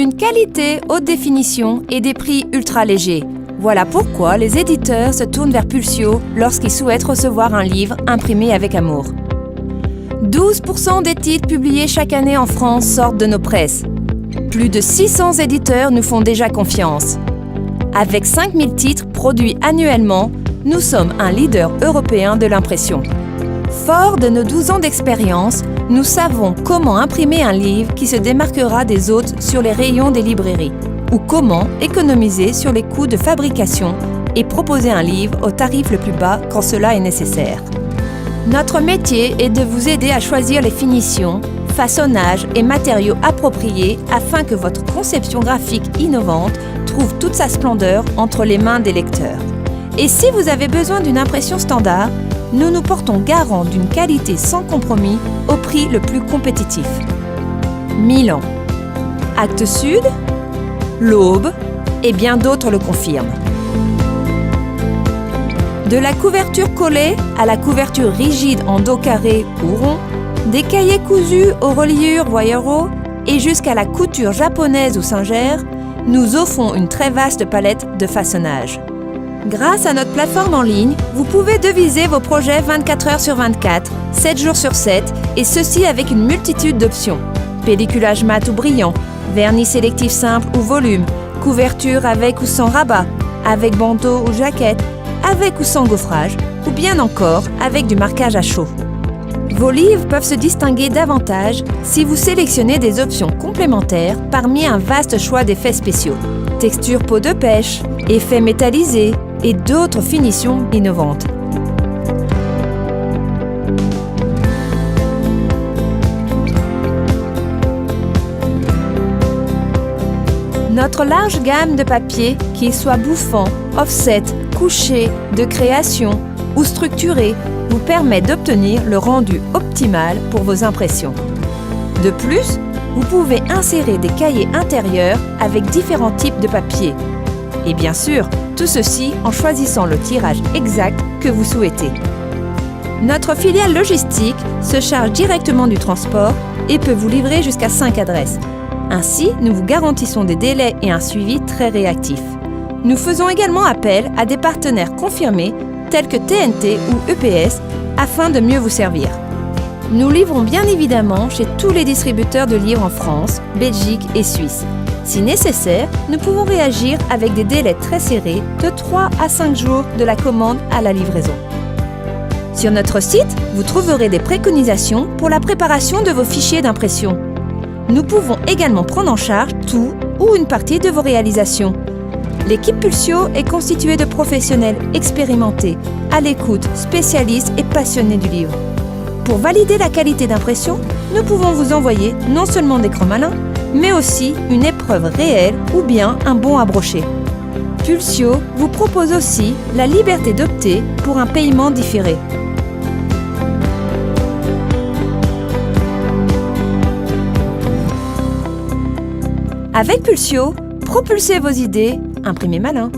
Une qualité haute définition et des prix ultra légers. Voilà pourquoi les éditeurs se tournent vers Pulsio lorsqu'ils souhaitent recevoir un livre imprimé avec amour. 12% des titres publiés chaque année en France sortent de nos presses. Plus de 600 éditeurs nous font déjà confiance. Avec 5000 titres produits annuellement, nous sommes un leader européen de l'impression. Fort de nos 12 ans d'expérience, nous savons comment imprimer un livre qui se démarquera des autres sur les rayons des librairies, ou comment économiser sur les coûts de fabrication et proposer un livre au tarif le plus bas quand cela est nécessaire. Notre métier est de vous aider à choisir les finitions, façonnages et matériaux appropriés afin que votre conception graphique innovante trouve toute sa splendeur entre les mains des lecteurs. Et si vous avez besoin d'une impression standard, nous nous portons garant d'une qualité sans compromis au prix le plus compétitif. Milan, Actes Sud, L'Aube et bien d'autres le confirment. De la couverture collée à la couverture rigide en dos carré ou rond, des cahiers cousus aux reliures voyeureaux et jusqu'à la couture japonaise ou singère, nous offrons une très vaste palette de façonnages. Grâce à notre plateforme en ligne, vous pouvez deviser vos projets 24 heures sur 24, 7 jours sur 7, et ceci avec une multitude d'options. Pelliculage mat ou brillant, vernis sélectif simple ou volume, couverture avec ou sans rabat, avec bandeau ou jaquette, avec ou sans gaufrage, ou bien encore avec du marquage à chaud. Vos livres peuvent se distinguer davantage si vous sélectionnez des options complémentaires parmi un vaste choix d'effets spéciaux. Texture peau de pêche, effets métallisés et d'autres finitions innovantes. Notre large gamme de papiers, qu'ils soient bouffants, offset, couchés, de création ou structurés, vous permet d'obtenir le rendu optimal pour vos impressions. De plus, vous pouvez insérer des cahiers intérieurs avec différents types de papier. Et bien sûr, tout ceci en choisissant le tirage exact que vous souhaitez. Notre filiale logistique se charge directement du transport et peut vous livrer jusqu'à 5 adresses. Ainsi, nous vous garantissons des délais et un suivi très réactif. Nous faisons également appel à des partenaires confirmés tels que TNT ou EPS afin de mieux vous servir. Nous livrons bien évidemment chez tous les distributeurs de livres en France, Belgique et Suisse. Si nécessaire, nous pouvons réagir avec des délais très serrés de 3 à 5 jours de la commande à la livraison. Sur notre site, vous trouverez des préconisations pour la préparation de vos fichiers d'impression. Nous pouvons également prendre en charge tout ou une partie de vos réalisations. L'équipe Pulsio est constituée de professionnels expérimentés, à l'écoute, spécialistes et passionnés du livre. Pour valider la qualité d'impression, nous pouvons vous envoyer non seulement des crans malins, mais aussi une épreuve réelle ou bien un bon à brocher. Pulsio vous propose aussi la liberté d'opter pour un paiement différé. Avec Pulsio, propulsez vos idées, imprimez malin.